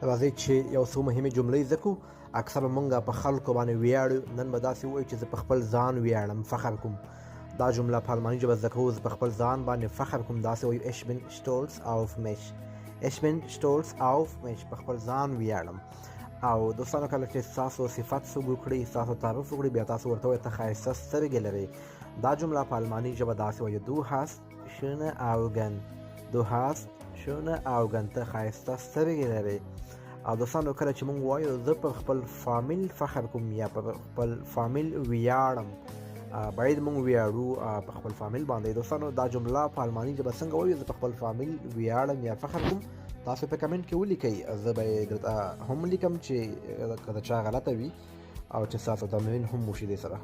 راځئ چې یو څو مهمې جملې زده کړو. اکثر مونږ په خلکو باندې ویاړو، نن به داسې ووایو چې زه په خپل ځان ویاړم، فخر کوم. دا جمله په الماني ژبه زده کوو، زه په خپل ځان باندې فخر کوم. داسې وایو ich bin stolz auf mich. ich bin stolz auf mich. په خپل ځان ویاړم. او دوستانو کله چې ستاسو صفت څوک وکړي، ستاسو تعریف وکړي، بیا تاسو ورته وایئ ته ښایسته سترګې لرې. دا جمله په الماني ژبه داسې وایو du hast schöne Augen. du hast schöne Augen. ته ښایسته سترګې لرې. او دوستانو کله چې مونږ وایو زه پر خپل فامیل فخر کوم یا پر خپل فامیل ویاړم، باید مونږ ویاړو په خپل فامیل باندې. دوستانو دا جمله په الماني ژبه څنګه وایو زه په خپل فامیل ویاړم یا فخر کوم؟ تاسو په کمنټ کې ولیکئ، زه به یې درته هم لیکم چې که د چا غلطه وي او چې ستاسو تمرین هم وشي دې سره.